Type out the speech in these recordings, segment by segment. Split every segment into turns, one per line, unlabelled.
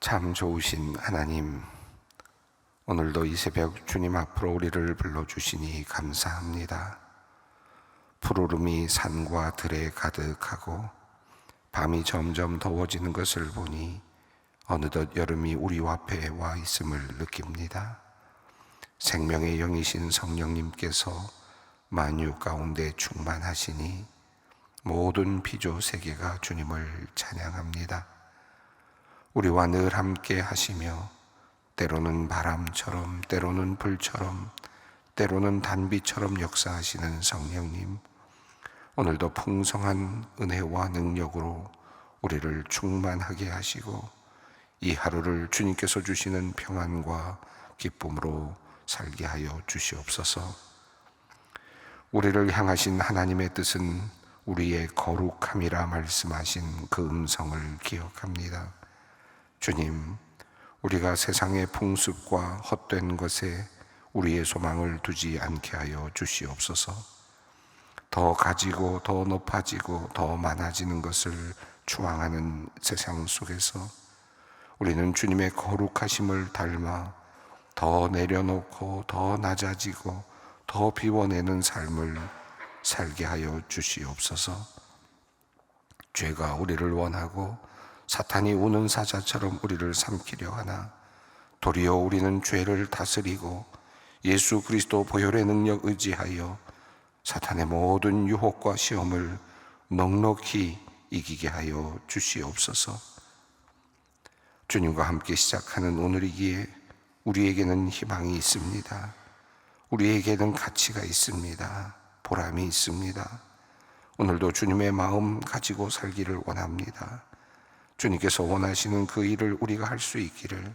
참 좋으신 하나님, 오늘도 이 새벽 주님 앞으로 우리를 불러주시니 감사합니다. 푸르름이 산과 들에 가득하고 밤이 점점 더워지는 것을 보니 어느덧 여름이 우리 앞에 와 있음을 느낍니다. 생명의 영이신 성령님께서 만유 가운데 충만하시니 모든 피조 세계가 주님을 찬양합니다. 우리와 늘 함께 하시며 때로는 바람처럼, 때로는 불처럼, 때로는 단비처럼 역사하시는 성령님, 오늘도 풍성한 은혜와 능력으로 우리를 충만하게 하시고 이 하루를 주님께서 주시는 평안과 기쁨으로 살게 하여 주시옵소서. 우리를 향하신 하나님의 뜻은 우리의 거룩함이라 말씀하신 그 음성을 기억합니다. 주님, 우리가 세상의 풍습과 헛된 것에 우리의 소망을 두지 않게 하여 주시옵소서. 더 가지고 더 높아지고 더 많아지는 것을 추앙하는 세상 속에서 우리는 주님의 거룩하심을 닮아 더 내려놓고 더 낮아지고 더 비워내는 삶을 살게 하여 주시옵소서. 죄가 우리를 원하고 사탄이 우는 사자처럼 우리를 삼키려 하나 도리어 우리는 죄를 다스리고 예수 그리스도 보혈의 능력 의지하여 사탄의 모든 유혹과 시험을 넉넉히 이기게 하여 주시옵소서. 주님과 함께 시작하는 오늘이기에 우리에게는 희망이 있습니다. 우리에게는 가치가 있습니다. 보람이 있습니다. 오늘도 주님의 마음 가지고 살기를 원합니다. 주님께서 원하시는 그 일을 우리가 할 수 있기를,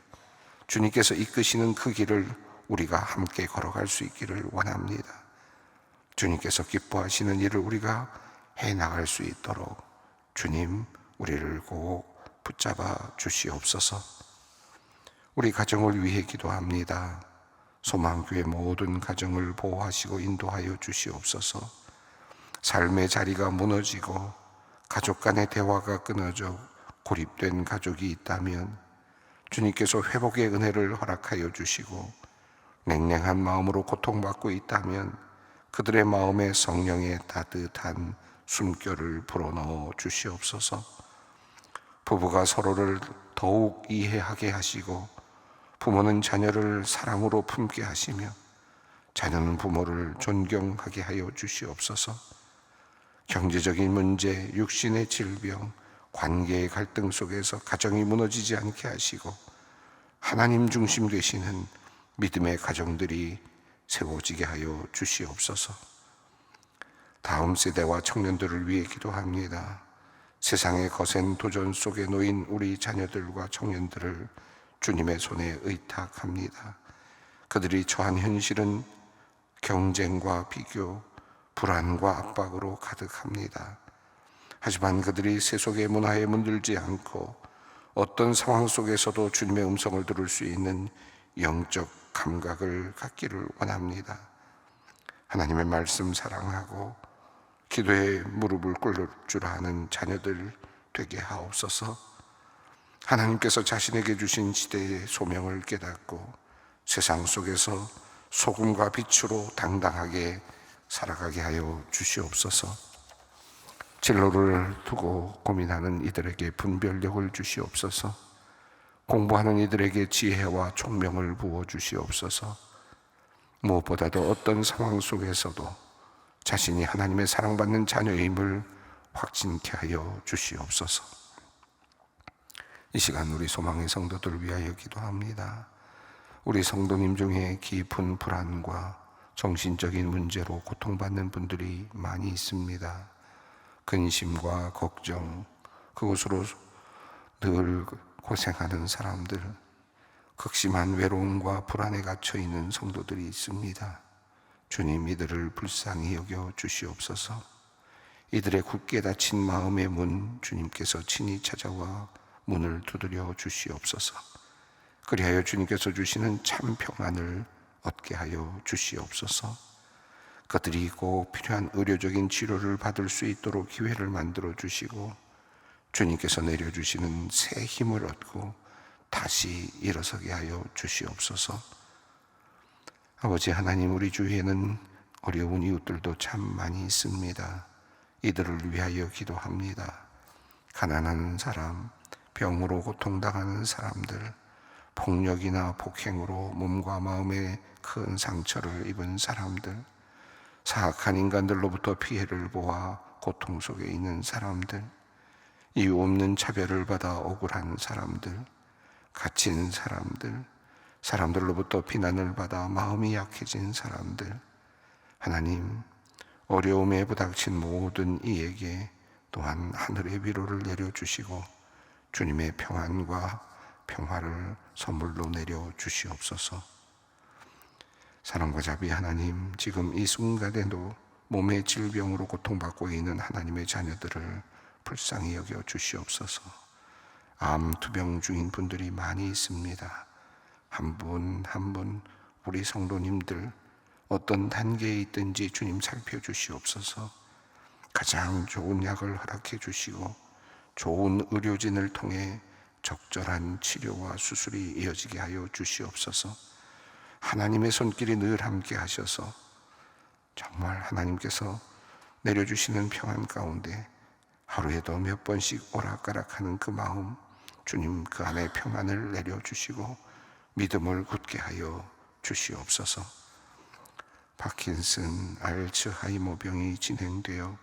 주님께서 이끄시는 그 길을 우리가 함께 걸어갈 수 있기를 원합니다. 주님께서 기뻐하시는 일을 우리가 해나갈 수 있도록 주님, 우리를 꼭 붙잡아 주시옵소서. 우리 가정을 위해 기도합니다. 소망교회 모든 가정을 보호하시고 인도하여 주시옵소서. 삶의 자리가 무너지고 가족 간의 대화가 끊어져 고립된 가족이 있다면 주님께서 회복의 은혜를 허락하여 주시고, 냉랭한 마음으로 고통받고 있다면 그들의 마음에 성령의 따뜻한 숨결을 불어넣어 주시옵소서. 부부가 서로를 더욱 이해하게 하시고 부모는 자녀를 사랑으로 품게 하시며 자녀는 부모를 존경하게 하여 주시옵소서. 경제적인 문제, 육신의 질병, 관계의 갈등 속에서 가정이 무너지지 않게 하시고 하나님 중심 되시는 믿음의 가정들이 세워지게 하여 주시옵소서. 다음 세대와 청년들을 위해 기도합니다. 세상의 거센 도전 속에 놓인 우리 자녀들과 청년들을 주님의 손에 의탁합니다. 그들이 처한 현실은 경쟁과 비교, 불안과 압박으로 가득합니다. 하지만 그들이 세속의 문화에 물들지 않고 어떤 상황 속에서도 주님의 음성을 들을 수 있는 영적 감각을 갖기를 원합니다. 하나님의 말씀 사랑하고 기도에 무릎을 꿇을 줄 아는 자녀들 되게 하옵소서. 하나님께서 자신에게 주신 시대의 소명을 깨닫고 세상 속에서 소금과 빛으로 당당하게 살아가게 하여 주시옵소서. 진로를 두고 고민하는 이들에게 분별력을 주시옵소서. 공부하는 이들에게 지혜와 총명을 부어 주시옵소서. 무엇보다도 어떤 상황 속에서도 자신이 하나님의 사랑받는 자녀임을 확신케 하여 주시옵소서. 이 시간 우리 소망의 성도들 위하여 기도합니다. 우리 성도님 중에 깊은 불안과 정신적인 문제로 고통받는 분들이 많이 있습니다. 근심과 걱정, 그것으로 늘 고생하는 사람들, 극심한 외로움과 불안에 갇혀 있는 성도들이 있습니다. 주님, 이들을 불쌍히 여겨 주시옵소서. 이들의 굳게 닫힌 마음의 문, 주님께서 친히 찾아와 문을 두드려 주시옵소서. 그리하여 주님께서 주시는 참 평안을 얻게 하여 주시옵소서. 그들이 꼭 필요한 의료적인 치료를 받을 수 있도록 기회를 만들어 주시고 주님께서 내려주시는 새 힘을 얻고 다시 일어서게 하여 주시옵소서. 아버지 하나님, 우리 주위에는 어려운 이웃들도 참 많이 있습니다. 이들을 위하여 기도합니다. 가난한 사람, 병으로 고통당하는 사람들, 폭력이나 폭행으로 몸과 마음에 큰 상처를 입은 사람들, 사악한 인간들로부터 피해를 보아 고통 속에 있는 사람들, 이유 없는 차별을 받아 억울한 사람들, 갇힌 사람들, 사람들로부터 비난을 받아 마음이 약해진 사람들, 하나님, 어려움에 부닥친 모든 이에게 또한 하늘의 위로를 내려주시고 주님의 평안과 평화를 선물로 내려주시옵소서. 사랑과 자비 하나님, 지금 이 순간에도 몸의 질병으로 고통받고 있는 하나님의 자녀들을 불쌍히 여겨 주시옵소서. 암 투병 중인 분들이 많이 있습니다. 한 분 한 분 우리 성도님들 어떤 단계에 있든지 주님 살펴주시옵소서. 가장 좋은 약을 허락해 주시고 좋은 의료진을 통해 적절한 치료와 수술이 이어지게 하여 주시옵소서. 하나님의 손길이 늘 함께 하셔서 정말 하나님께서 내려주시는 평안 가운데 하루에도 몇 번씩 오락가락하는 그 마음, 주님 그 안에 평안을 내려주시고 믿음을 굳게 하여 주시옵소서. 파킨슨, 알츠하이머 병이 진행되어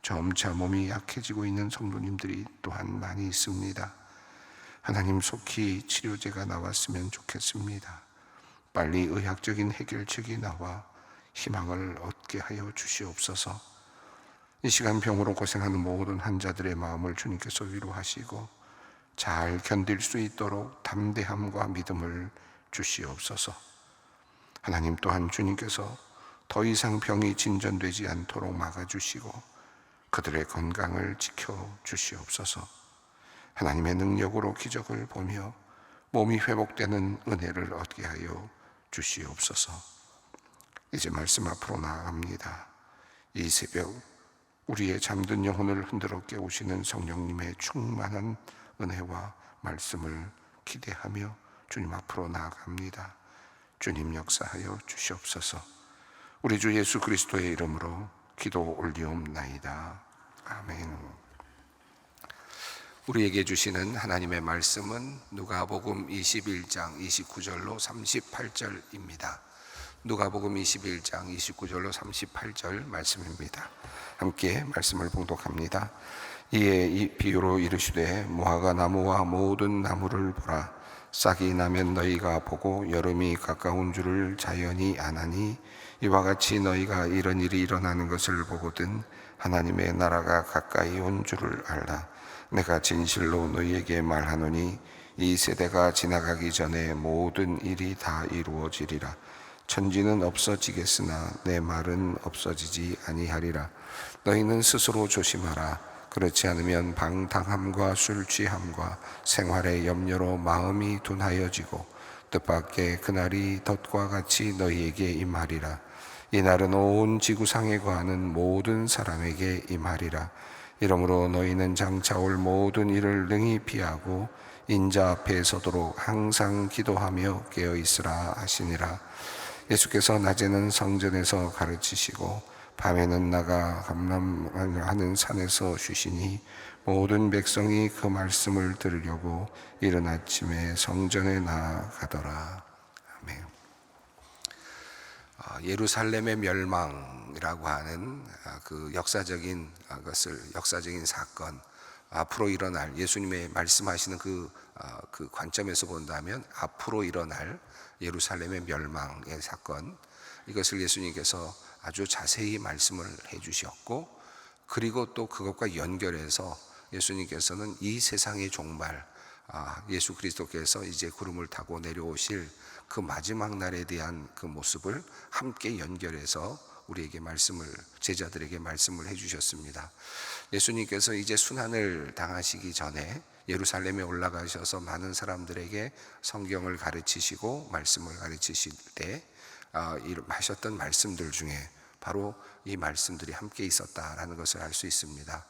점차 몸이 약해지고 있는 성도님들이 또한 많이 있습니다. 하나님, 속히 치료제가 나왔으면 좋겠습니다. 빨리 의학적인 해결책이 나와 희망을 얻게 하여 주시옵소서. 이 시간 병으로 고생하는 모든 환자들의 마음을 주님께서 위로하시고 잘 견딜 수 있도록 담대함과 믿음을 주시옵소서. 하나님, 또한 주님께서 더 이상 병이 진전되지 않도록 막아주시고 그들의 건강을 지켜주시옵소서. 하나님의 능력으로 기적을 보며 몸이 회복되는 은혜를 얻게 하여 주시옵소서. 이제 말씀 앞으로 나아갑니다. 이 새벽 우리의 잠든 영혼을 흔들어 깨우시는 성령님의 충만한 은혜와 말씀을 기대하며 주님 앞으로 나아갑니다. 주님 역사하여 주시옵소서. 우리 주 예수 그리스도의 이름으로 기도 올리옵나이다. 아멘. 우리에게 주시는 하나님의 말씀은 누가복음 21장 29절로 38절입니다. 누가복음 21장 29절로 38절 말씀입니다. 함께 말씀을 봉독합니다. 이에 이 비유로 이르시되 무화과 나무와 모든 나무를 보라. 싹이 나면 너희가 보고 여름이 가까운 줄을 자연히 아나니 이와 같이 너희가 이런 일이 일어나는 것을 보거든 하나님의 나라가 가까이 온 줄을 알라. 내가 진실로 너희에게 말하노니 이 세대가 지나가기 전에 모든 일이 다 이루어지리라. 천지는 없어지겠으나 내 말은 없어지지 아니하리라. 너희는 스스로 조심하라. 그렇지 않으면 방탕함과 술 취함과 생활의 염려로 마음이 둔하여지고 뜻밖의 그날이 덫과 같이 너희에게 임하리라. 이 날은 온 지구상에 거하는 모든 사람에게 임하리라. 이러므로 너희는 장차 올 모든 일을 능히 피하고 인자 앞에 서도록 항상 기도하며 깨어 있으라 하시니라. 예수께서 낮에는 성전에서 가르치시고 밤에는 나가 감람하는 산에서 쉬시니 모든 백성이 그 말씀을 들으려고 이른 아침에 성전에 나가더라. 아멘. 예루살렘의 멸망이라고 하는 그 역사적인 사건, 앞으로 일어날 예수님의 말씀하시는 그 관점에서 본다면 앞으로 일어날 예루살렘의 멸망의 사건, 이것을 예수님께서 아주 자세히 말씀을 해주셨고, 그리고 또 그것과 연결해서 예수님께서는 이 세상의 종말, 예수 그리스도께서 이제 구름을 타고 내려오실 그 마지막 날에 대한 그 모습을 함께 연결해서 우리에게 제자들에게 말씀을 해주셨습니다. 예수님께서 이제 순환을 당하시기 전에 예루살렘에 올라가셔서 많은 사람들에게 성경을 가르치시고 말씀을 가르치실 때 하셨던 말씀들 중에 바로 이 말씀들이 함께 있었다라는 것을 알 수 있습니다.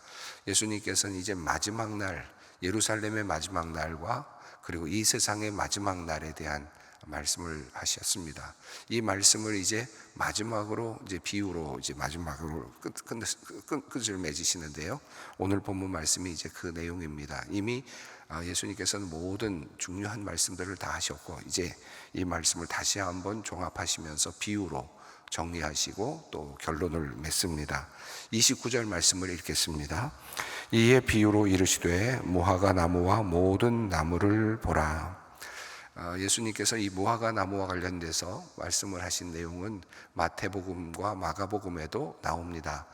예수님께서는 이제 마지막 날, 예루살렘의 마지막 날과 그리고 이 세상의 마지막 날에 대한 말씀을 하셨습니다. 이 말씀을 이제 마지막으로 이제 비유로 이제 마지막으로 끝을 맺으시는데요. 오늘 본문 말씀이 이제 그 내용입니다. 이미 예수님께서는 모든 중요한 말씀들을 다 하셨고 이제 이 말씀을 다시 한번 종합하시면서 비유로 정리하시고 또 결론을 맺습니다. 29절 말씀을 읽겠습니다. 이에 비유로 이르시되 무화과 나무와 모든 나무를 보라. 예수님께서 이 무화과 나무와 관련돼서 말씀을 하신 내용은 마태복음과 마가복음에도 나옵니다.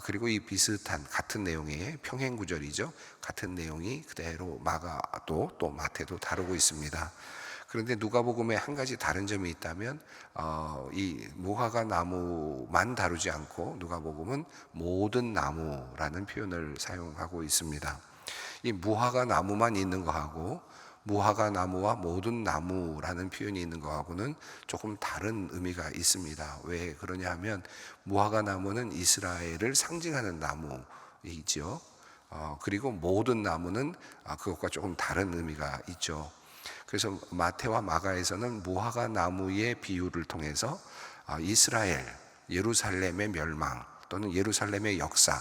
그리고 이 비슷한 같은 내용의 평행구절이죠. 같은 내용이 그대로 마가도 또 마태도 다루고 있습니다. 그런데 누가복음에 한 가지 다른 점이 있다면 이 무화과 나무만 다루지 않고 누가복음은 모든 나무라는 표현을 사용하고 있습니다. 이 무화과 나무만 있는 거하고 무화과 나무와 모든 나무라는 표현이 있는 거하고는 조금 다른 의미가 있습니다. 왜 그러냐 하면 무화과 나무는 이스라엘을 상징하는 나무이죠. 그리고 모든 나무는 그것과 조금 다른 의미가 있죠. 그래서 마태와 마가에서는 무화과 나무의 비유를 통해서 이스라엘, 예루살렘의 멸망 또는 예루살렘의 역사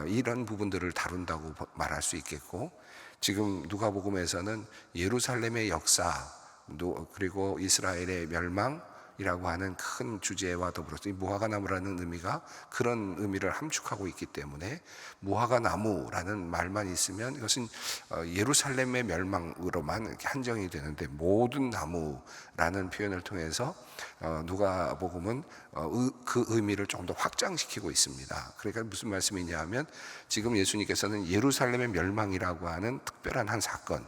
이런 부분들을 다룬다고 말할 수 있겠고, 지금 누가복음에서는 예루살렘의 역사 그리고 이스라엘의 멸망이라고 하는 큰 주제와 더불어서 이 무화과 나무라는 의미가 그런 의미를 함축하고 있기 때문에 무화과 나무라는 말만 있으면 이것은 예루살렘의 멸망으로만 이렇게 한정이 되는데 모든 나무라는 표현을 통해서 누가복음은 그 의미를 조금 더 확장시키고 있습니다. 그러니까 무슨 말씀이냐 하면 지금 예수님께서는 예루살렘의 멸망이라고 하는 특별한 한 사건,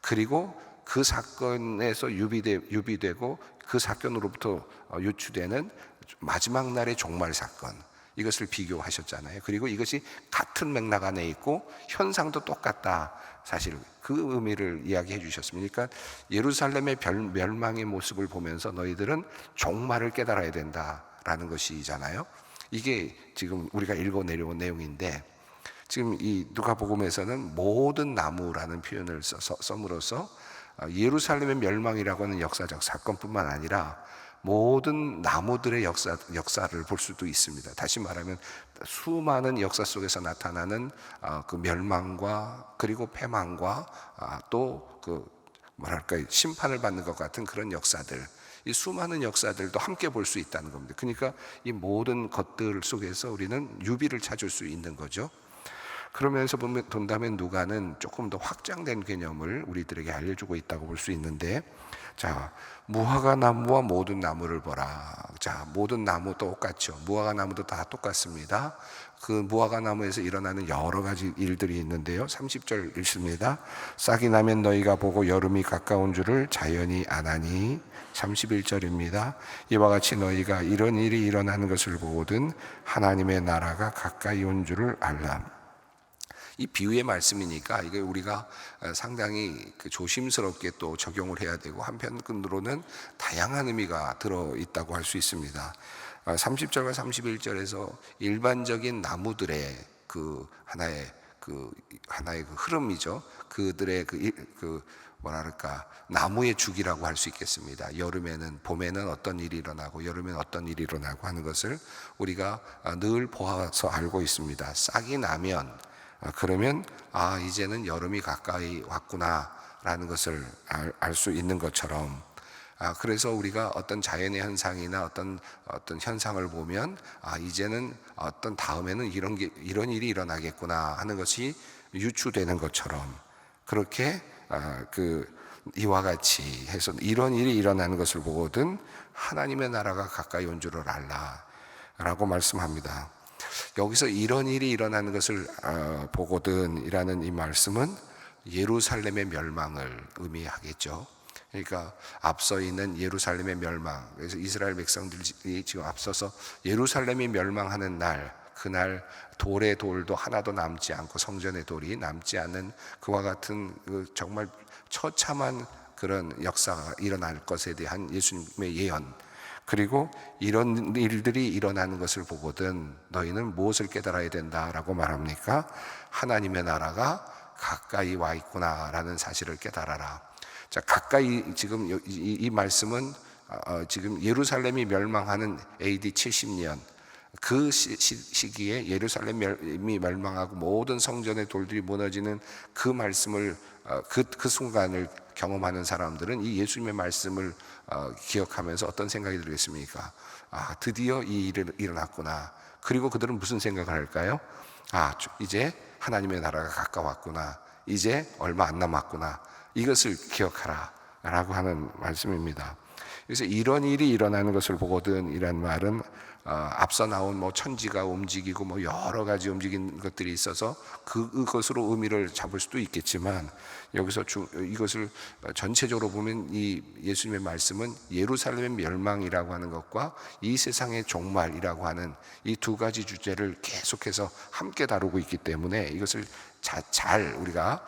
그리고 그 사건에서 유비되고 그 사건으로부터 유추되는 마지막 날의 종말 사건, 이것을 비교하셨잖아요. 그리고 이것이 같은 맥락 안에 있고 현상도 똑같다, 사실 그 의미를 이야기해 주셨습니다. 그러니까 예루살렘의 멸망의 모습을 보면서 너희들은 종말을 깨달아야 된다라는 것이잖아요. 이게 지금 우리가 읽어 내려온 내용인데, 지금 이 누가복음에서는 모든 나무라는 표현을 써므로써 예루살렘의 멸망이라고 하는 역사적 사건뿐만 아니라 모든 나무들의 역사를 볼 수도 있습니다. 다시 말하면 수많은 역사 속에서 나타나는 그 멸망과 그리고 패망과 또 그 뭐랄까요, 심판을 받는 것 같은 그런 역사들, 이 수많은 역사들도 함께 볼 수 있다는 겁니다. 그러니까 이 모든 것들 속에서 우리는 유비를 찾을 수 있는 거죠. 그러면서 본다면 누가는 조금 더 확장된 개념을 우리들에게 알려주고 있다고 볼 수 있는데, 자, 무화과 나무와 모든 나무를 보라. 자, 모든 나무 똑같죠. 무화과 나무도 다 똑같습니다. 그 무화과 나무에서 일어나는 여러 가지 일들이 있는데요. 30절 읽습니다. 싹이 나면 너희가 보고 여름이 가까운 줄을 자연히 아나니. 31절입니다. 이와 같이 너희가 이런 일이 일어나는 것을 보거든 하나님의 나라가 가까이 온 줄을 알라. 이 비유의 말씀이니까 이게 우리가 상당히 조심스럽게 또 적용을 해야 되고, 한편으로는 다양한 의미가 들어 있다고 할 수 있습니다. 30절과 31절에서 일반적인 나무들의 그 하나의 그 흐름이죠. 그들의 뭐랄까, 나무의 주기라고 할 수 있겠습니다. 여름에는, 봄에는 어떤 일이 일어나고 여름에는 어떤 일이 일어나고 하는 것을 우리가 늘 보아서 알고 있습니다. 싹이 나면 그러면 이제는 여름이 가까이 왔구나라는 것을 알 수 있는 것처럼, 그래서 우리가 어떤 자연의 현상이나 어떤 현상을 보면 이제는 어떤 다음에는 이런 일이 일어나겠구나 하는 것이 유추되는 것처럼, 그렇게 이와 같이 해서 이런 일이 일어나는 것을 보거든 하나님의 나라가 가까이 온 줄을 알라라고 말씀합니다. 여기서 이런 일이 일어나는 것을 보거든 이라는 이 말씀은 예루살렘의 멸망을 의미하겠죠. 그러니까 앞서 있는 예루살렘의 멸망, 그래서 이스라엘 백성들이 지금 앞서서 예루살렘이 멸망하는 날, 그날 돌의 돌도 하나도 남지 않고 성전의 돌이 남지 않는 그와 같은 정말 처참한 그런 역사가 일어날 것에 대한 예수님의 예언, 그리고 이런 일들이 일어나는 것을 보거든 너희는 무엇을 깨달아야 된다라고 말합니까? 하나님의 나라가 가까이 와 있구나라는 사실을 깨달아라. 자, 가까이 지금 이 말씀은 지금 예루살렘이 멸망하는 AD 70년 그 시기에 예루살렘이 멸망하고 모든 성전의 돌들이 무너지는 그 말씀을 그 순간을 경험하는 사람들은 이 예수님의 말씀을 기억하면서 어떤 생각이 들겠습니까? 드디어 이 일이 일어났구나. 그리고 그들은 무슨 생각을 할까요? 이제 하나님의 나라가 가까웠구나. 이제 얼마 안 남았구나. 이것을 기억하라 라고 하는 말씀입니다. 그래서 이런 일이 일어나는 것을 보거든 이란 말은 앞서 나온 천지가 움직이고 여러 가지 움직이는 것들이 있어서 그것으로 의미를 잡을 수도 있겠지만, 여기서 이것을 전체적으로 보면 이 예수님의 말씀은 예루살렘의 멸망이라고 하는 것과 이 세상의 종말이라고 하는 이 두 가지 주제를 계속해서 함께 다루고 있기 때문에 이것을 잘 우리가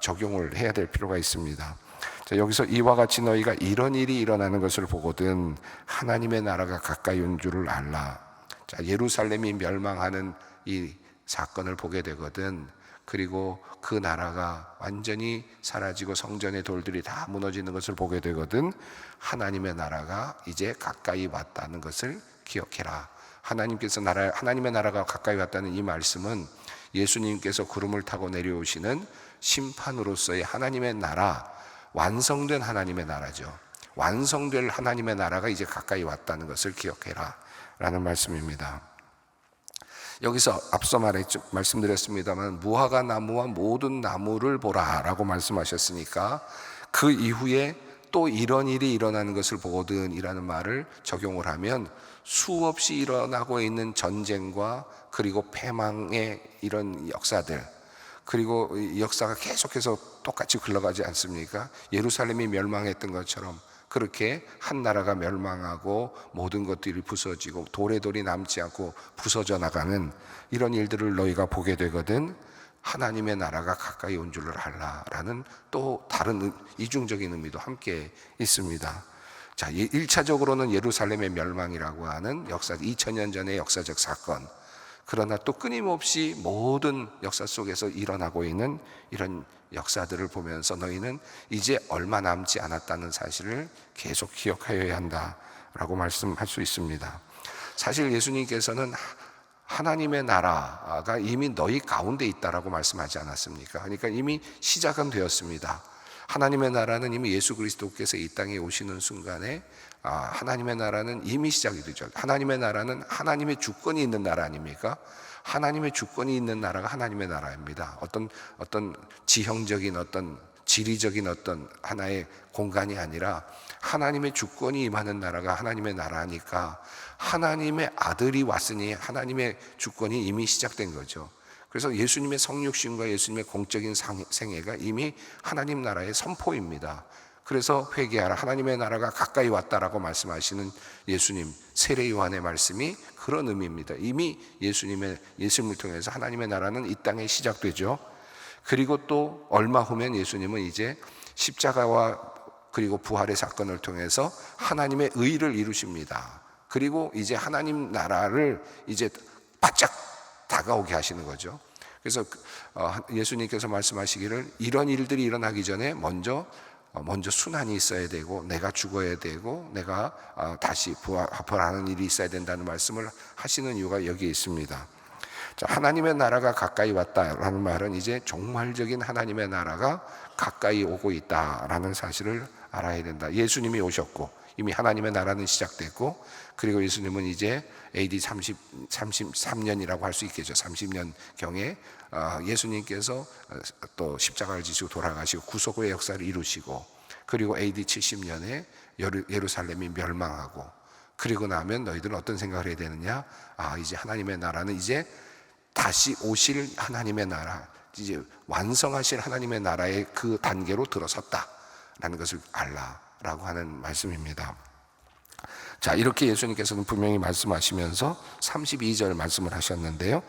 적용을 해야 될 필요가 있습니다. 자, 여기서 이와 같이 너희가 이런 일이 일어나는 것을 보거든 하나님의 나라가 가까이 온 줄을 알라. 자, 예루살렘이 멸망하는 이 사건을 보게 되거든. 그리고 그 나라가 완전히 사라지고 성전의 돌들이 다 무너지는 것을 보게 되거든 하나님의 나라가 이제 가까이 왔다는 것을 기억해라. 하나님의 나라가 가까이 왔다는 이 말씀은 예수님께서 구름을 타고 내려오시는 심판으로서의 하나님의 나라, 완성된 하나님의 나라죠. 완성될 하나님의 나라가 이제 가까이 왔다는 것을 기억해라 라는 말씀입니다. 여기서 앞서 말씀드렸습니다만 무화과 나무와 모든 나무를 보라 라고 말씀하셨으니까 그 이후에 또 이런 일이 일어나는 것을 보거든 이라는 말을 적용을 하면 수없이 일어나고 있는 전쟁과 그리고 패망의 이런 역사들, 그리고 이 역사가 계속해서 똑같이 흘러가지 않습니까? 예루살렘이 멸망했던 것처럼 그렇게 한 나라가 멸망하고 모든 것들이 부서지고 돌에 돌이 남지 않고 부서져 나가는 이런 일들을 너희가 보게 되거든 하나님의 나라가 가까이 온 줄을 알라라는 또 다른 이중적인 의미도 함께 있습니다. 자, 1차적으로는 예루살렘의 멸망이라고 하는 2000년 전의 역사적 사건, 그러나 또 끊임없이 모든 역사 속에서 일어나고 있는 이런 역사들을 보면서 너희는 이제 얼마 남지 않았다는 사실을 계속 기억하여야 한다라고 말씀할 수 있습니다. 사실 예수님께서는 하나님의 나라가 이미 너희 가운데 있다라고 말씀하지 않았습니까? 그러니까 이미 시작은 되었습니다. 하나님의 나라는 이미 예수 그리스도께서 이 땅에 오시는 순간에 하나님의 나라는 이미 시작이 되죠. 하나님의 나라는 하나님의 주권이 있는 나라 아닙니까? 하나님의 주권이 있는 나라가 하나님의 나라입니다. 어떤 지형적인 지리적인 하나의 공간이 아니라 하나님의 주권이 임하는 나라가 하나님의 나라니까 하나님의 아들이 왔으니 하나님의 주권이 이미 시작된 거죠. 그래서 예수님의 성육신과 예수님의 공적인 생애가 이미 하나님 나라의 선포입니다. 그래서 회개하라, 하나님의 나라가 가까이 왔다라고 말씀하시는 예수님, 세례 요한의 말씀이 그런 의미입니다. 이미 예수님을 통해서 하나님의 나라는 이 땅에 시작되죠. 그리고 또 얼마 후면 예수님은 이제 십자가와 그리고 부활의 사건을 통해서 하나님의 의를 이루십니다. 그리고 이제 하나님 나라를 이제 바짝 다가오게 하시는 거죠. 그래서 예수님께서 말씀하시기를 이런 일들이 일어나기 전에 먼저 순환이 있어야 되고 내가 죽어야 되고 내가 다시 부활하는 일이 있어야 된다는 말씀을 하시는 이유가 여기에 있습니다. 자, 하나님의 나라가 가까이 왔다라는 말은 이제 종말적인 하나님의 나라가 가까이 오고 있다라는 사실을 알아야 된다. 예수님이 오셨고 이미 하나님의 나라는 시작됐고, 그리고 예수님은 이제 AD 33년이라고 할 수 있겠죠. 30년경에 예수님께서 또 십자가를 지시고 돌아가시고 구속의 역사를 이루시고, 그리고 AD 70년에 예루살렘이 멸망하고, 그리고 나면 너희들은 어떤 생각을 해야 되느냐? 이제 하나님의 나라는 이제 다시 오실 하나님의 나라, 이제 완성하실 하나님의 나라의 그 단계로 들어섰다라는 것을 알라라고 하는 말씀입니다. 자, 이렇게 예수님께서는 분명히 말씀하시면서 32절 말씀을 하셨는데요.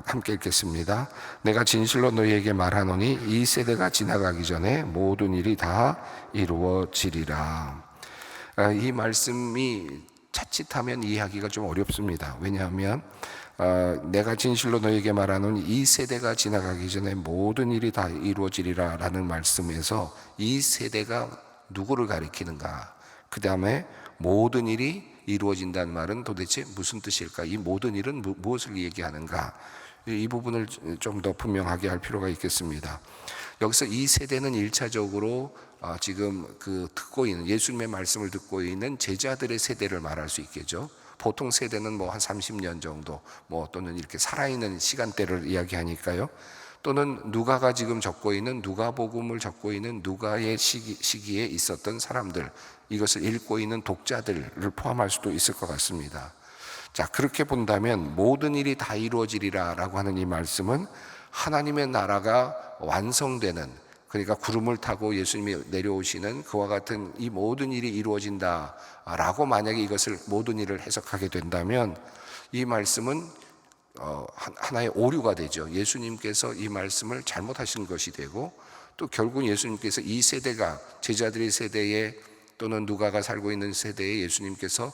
함께 읽겠습니다. 내가 진실로 너희에게 말하노니 이 세대가 지나가기 전에 모든 일이 다 이루어지리라. 이 말씀이 자칫하면 이해하기가 좀 어렵습니다. 왜냐하면 내가 진실로 너에게 말하노니 이 세대가 지나가기 전에 모든 일이 다 이루어지리라 라는 말씀에서 이 세대가 누구를 가리키는가, 그 다음에 모든 일이 이루어진다는 말은 도대체 무슨 뜻일까, 이 모든 일은 무엇을 얘기하는가, 이 부분을 좀 더 분명하게 할 필요가 있겠습니다. 여기서 이 세대는 1차적으로 지금 듣고 있는, 예수님의 말씀을 듣고 있는 제자들의 세대를 말할 수 있겠죠. 보통 세대는 뭐 한 30년 정도, 또는 이렇게 살아있는 시간대를 이야기하니까요. 또는 누가가 지금 적고 있는, 누가복음을 적고 있는 누가의 시기에 있었던 사람들, 이것을 읽고 있는 독자들을 포함할 수도 있을 것 같습니다. 자, 그렇게 본다면 모든 일이 다 이루어지리라 라고 하는 이 말씀은 하나님의 나라가 완성되는, 그러니까 구름을 타고 예수님이 내려오시는 그와 같은 이 모든 일이 이루어진다 라고 만약에 이것을 모든 일을 해석하게 된다면 이 말씀은 하나의 오류가 되죠. 예수님께서 이 말씀을 잘못하신 것이 되고, 또 결국 예수님께서 이 세대가, 제자들의 세대에 또는 누가가 살고 있는 세대에 예수님께서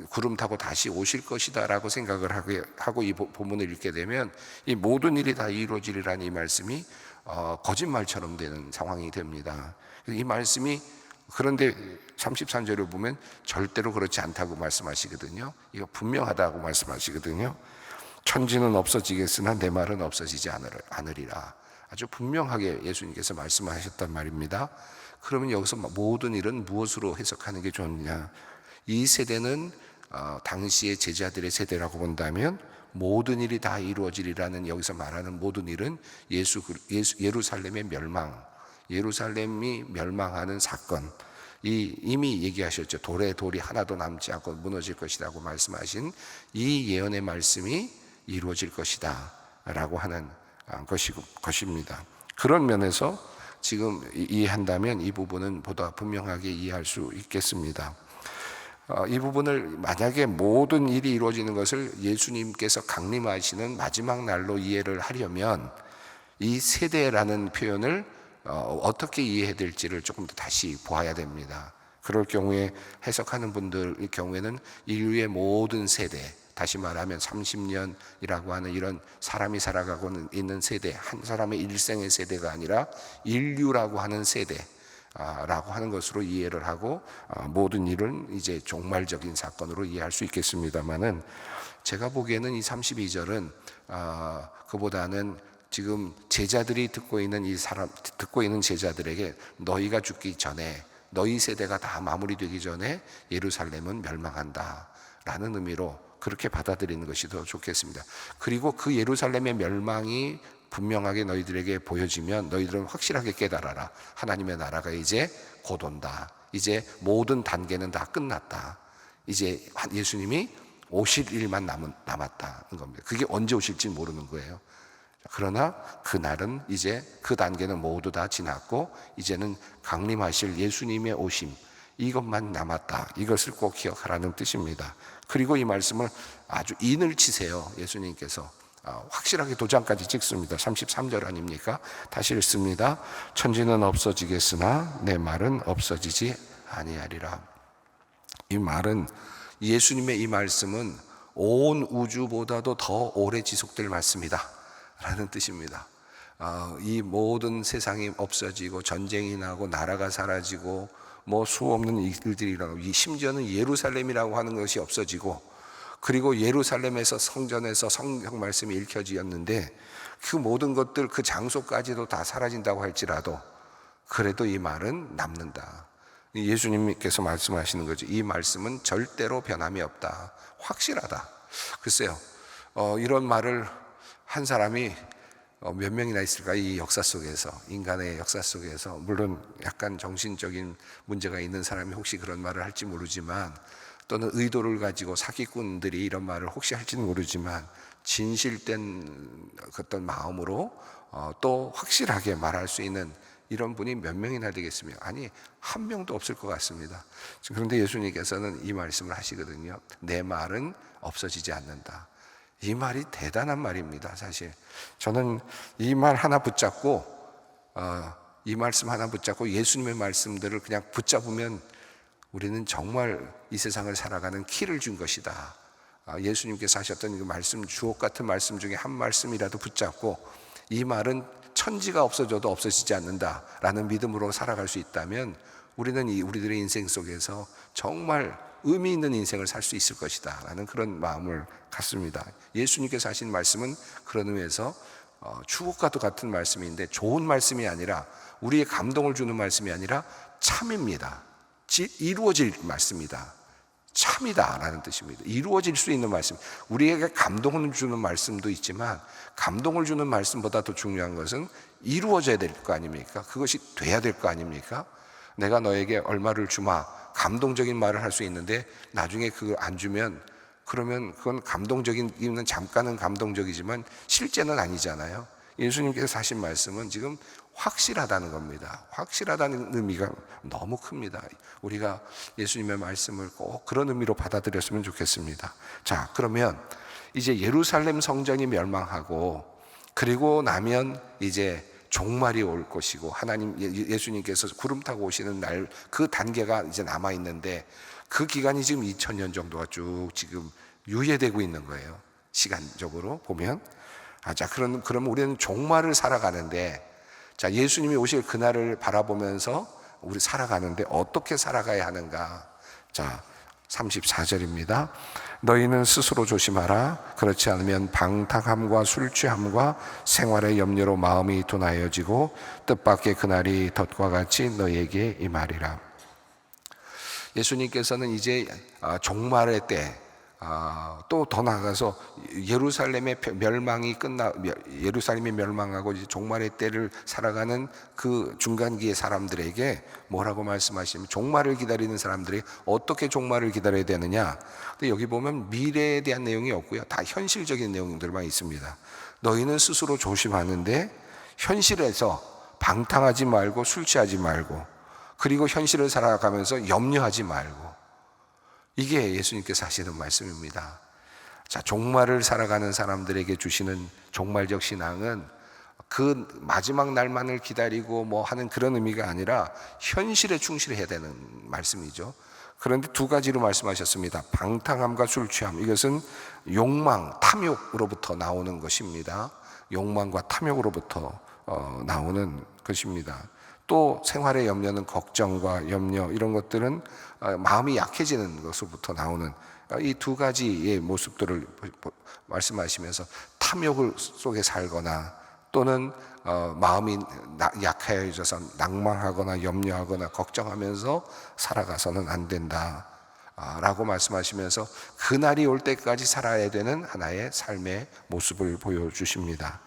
구름 타고 다시 오실 것이다 라고 생각을 하고 이 본문을 읽게 되면 이 모든 일이 다 이루어지리라는 이 말씀이 거짓말처럼 되는 상황이 됩니다. 이 말씀이, 그런데 33절을 보면 절대로 그렇지 않다고 말씀하시거든요. 이거 분명하다고 말씀하시거든요. 천지는 없어지겠으나 내 말은 없어지지 않으리라. 아주 분명하게 예수님께서 말씀하셨단 말입니다. 그러면 여기서 모든 일은 무엇으로 해석하는 게 좋느냐? 이 세대는 당시의 제자들의 세대라고 본다면 모든 일이 다 이루어지리라는, 여기서 말하는 모든 일은 예루살렘의 멸망, 예루살렘이 멸망하는 사건, 이미 얘기하셨죠. 돌에 돌이 하나도 남지 않고 무너질 것이라고 말씀하신 이 예언의 말씀이 이루어질 것이다 라고 하는 것입니다. 그런 면에서 지금 이해한다면 이 부분은 보다 분명하게 이해할 수 있겠습니다. 이 부분을 만약에 모든 일이 이루어지는 것을 예수님께서 강림하시는 마지막 날로 이해를 하려면 이 세대라는 표현을 어떻게 이해해야 될지를 조금 더 다시 보아야 됩니다. 그럴 경우에 해석하는 분들의 경우에는 인류의 모든 세대, 다시 말하면 30년이라고 하는 이런 사람이 살아가고 있는 세대, 한 사람의 일생의 세대가 아니라 인류라고 하는 세대라고 하는 것으로 이해를 하고 모든 일은 이제 종말적인 사건으로 이해할 수 있겠습니다만은, 제가 보기에는 이 32절은 그보다는 지금 제자들이 듣고 있는 제자들에게 너희가 죽기 전에, 너희 세대가 다 마무리되기 전에 예루살렘은 멸망한다 라는 의미로 그렇게 받아들이는 것이 더 좋겠습니다. 그리고 그 예루살렘의 멸망이 분명하게 너희들에게 보여지면 너희들은 확실하게 깨달아라. 하나님의 나라가 이제 곧 온다. 이제 모든 단계는 다 끝났다. 이제 예수님이 오실 일만 남았다는 겁니다. 그게 언제 오실지 모르는 거예요. 그러나 그날은 이제 그 단계는 모두 다 지났고 이제는 강림하실 예수님의 오심, 이것만 남았다. 이것을 꼭 기억하라는 뜻입니다. 그리고 이 말씀을 아주 인을 치세요. 예수님께서 확실하게 도장까지 찍습니다. 33절 아닙니까? 다시 읽습니다. 천지는 없어지겠으나 내 말은 없어지지 아니하리라. 이 말은, 예수님의 이 말씀은 온 우주보다도 더 오래 지속될 말씀이다 라는 뜻입니다. 이 모든 세상이 없어지고 전쟁이 나고 나라가 사라지고 수 없는 일들이 일어나고, 심지어는 예루살렘이라고 하는 것이 없어지고, 그리고 예루살렘에서 성전에서 성경 말씀이 읽혀지었는데 그 모든 것들, 그 장소까지도 다 사라진다고 할지라도 그래도 이 말은 남는다. 예수님께서 말씀하시는 거죠. 이 말씀은 절대로 변함이 없다. 확실하다. 글쎄요, 이런 말을 한 사람이 몇 명이나 있을까? 이 역사 속에서, 인간의 역사 속에서. 물론 약간 정신적인 문제가 있는 사람이 혹시 그런 말을 할지 모르지만, 또는 의도를 가지고 사기꾼들이 이런 말을 혹시 할지는 모르지만, 진실된 어떤 마음으로 또 확실하게 말할 수 있는 이런 분이 몇 명이나 되겠습니까? 아니, 한 명도 없을 것 같습니다. 그런데 예수님께서는 이 말씀을 하시거든요. 내 말은 없어지지 않는다. 이 말이 대단한 말입니다. 사실 저는 이 말 하나 붙잡고, 이 말씀 하나 붙잡고 예수님의 말씀들을 그냥 붙잡으면 우리는 정말 이 세상을 살아가는 키를 준 것이다 예수님께서 하셨던 그 말씀, 주옥 같은 말씀 중에 한 말씀이라도 붙잡고 이 말은 천지가 없어져도 없어지지 않는다라는 믿음으로 살아갈 수 있다면 우리는 우리들의 인생 속에서 정말 의미 있는 인생을 살 수 있을 것이다 라는 그런 마음을 갖습니다. 예수님께서 하신 말씀은 그런 의미에서 주옥과도 같은 말씀인데 좋은 말씀이 아니라, 우리의 감동을 주는 말씀이 아니라 참입니다. 이루어질 말씀이다, 참이다 라는 뜻입니다. 이루어질 수 있는 말씀, 우리에게 감동을 주는 말씀도 있지만 감동을 주는 말씀보다 더 중요한 것은 이루어져야 될 거 아닙니까? 그것이 돼야 될 거 아닙니까? 내가 너에게 얼마를 주마, 감동적인 말을 할 수 있는데 나중에 그걸 안 주면 그러면 그건 감동적인, 잠깐은 감동적이지만 실제는 아니잖아요. 예수님께서 하신 말씀은 지금 확실하다는 겁니다. 확실하다는 의미가 너무 큽니다. 우리가 예수님의 말씀을 꼭 그런 의미로 받아들였으면 좋겠습니다. 자, 그러면 이제 예루살렘 성전이 멸망하고 그리고 나면 이제 종말이 올 것이고 하나님, 예수님께서 구름 타고 오시는 날, 그 단계가 이제 남아 있는데 그 기간이 지금 2000년 정도가 쭉 지금 유예되고 있는 거예요. 시간적으로 보면. 자, 그럼 우리는 종말을 살아가는데, 자, 예수님이 오실 그날을 바라보면서 우리 살아가는데 어떻게 살아가야 하는가? 자, 34절입니다. 너희는 스스로 조심하라. 그렇지 않으면 방탕함과 술 취함과 생활의 염려로 마음이 둔하여지고 뜻밖의 그날이 덫과 같이 너희에게 임하리라. 예수님께서는 이제 종말의 때, 또 더 나아가서 예루살렘의 예루살렘이 멸망하고 이제 종말의 때를 살아가는 그 중간기의 사람들에게 뭐라고 말씀하시면, 종말을 기다리는 사람들이 어떻게 종말을 기다려야 되느냐. 근데 여기 보면 미래에 대한 내용이 없고요, 다 현실적인 내용들만 있습니다. 너희는 스스로 조심하는데 현실에서 방탕하지 말고 술 취하지 말고, 그리고 현실을 살아가면서 염려하지 말고, 이게 예수님께서 하시는 말씀입니다. 자, 종말을 살아가는 사람들에게 주시는 종말적 신앙은 그 마지막 날만을 기다리고 뭐 하는 그런 의미가 아니라 현실에 충실해야 되는 말씀이죠. 그런데 두 가지로 말씀하셨습니다. 방탕함과 술 취함, 이것은 욕망, 탐욕으로부터 나오는 것입니다. 욕망과 탐욕으로부터 나오는 것입니다. 또 생활의 염려는 걱정과 염려, 이런 것들은 마음이 약해지는 것으로부터 나오는 이 두 가지의 모습들을 말씀하시면서 탐욕을 속에 살거나 또는 마음이 약해져서 낭망하거나 염려하거나 걱정하면서 살아가서는 안 된다 라고 말씀하시면서 그날이 올 때까지 살아야 되는 하나의 삶의 모습을 보여주십니다.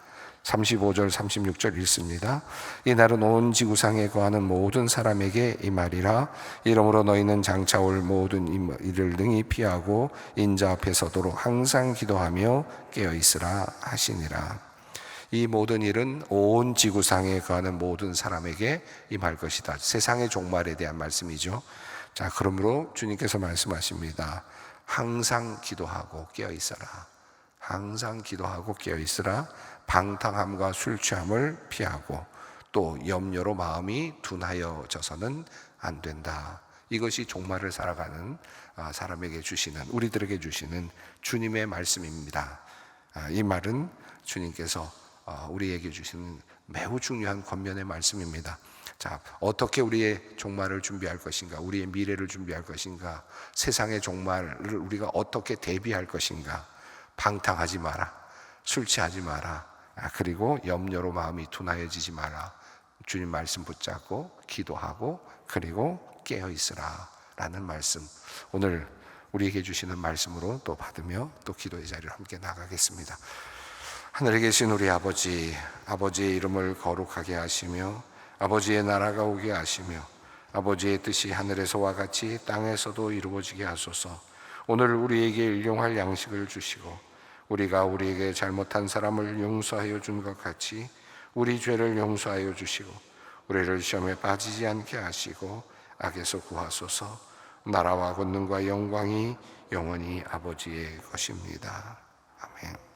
35절 36절 읽습니다. 이 날은 온 지구상에 거하는 모든 사람에게 이 말이라. 이러므로 너희는 장차 올 모든 일을 능히 피하고 인자 앞에 서도록 항상 기도하며 깨어있으라 하시니라. 이 모든 일은 온 지구상에 거하는 모든 사람에게 임할 것이다. 세상의 종말에 대한 말씀이죠. 자, 그러므로 주님께서 말씀하십니다. 항상 기도하고 깨어있으라. 항상 기도하고 깨어있으라. 방탕함과 술 취함을 피하고 또 염려로 마음이 둔하여져서는 안 된다. 이것이 종말을 살아가는 사람에게 주시는, 우리들에게 주시는 주님의 말씀입니다. 이 말은 주님께서 우리에게 주시는 매우 중요한 권면의 말씀입니다. 자, 어떻게 우리의 종말을 준비할 것인가, 우리의 미래를 준비할 것인가, 세상의 종말을 우리가 어떻게 대비할 것인가. 방탕하지 마라, 술 취하지 마라, 그리고 염려로 마음이 둔하여지지 마라. 주님 말씀 붙잡고 기도하고 그리고 깨어있으라 라는 말씀, 오늘 우리에게 주시는 말씀으로 또 받으며 또 기도의 자리를 함께 나가겠습니다. 하늘에 계신 우리 아버지, 아버지의 이름을 거룩하게 하시며 아버지의 나라가 오게 하시며 아버지의 뜻이 하늘에서와 같이 땅에서도 이루어지게 하소서. 오늘 우리에게 일용할 양식을 주시고 우리가 우리에게 잘못한 사람을 용서하여 준 것 같이 우리 죄를 용서하여 주시고 우리를 시험에 빠지지 않게 하시고 악에서 구하소서. 나라와 권능과 영광이 영원히 아버지의 것입니다. 아멘.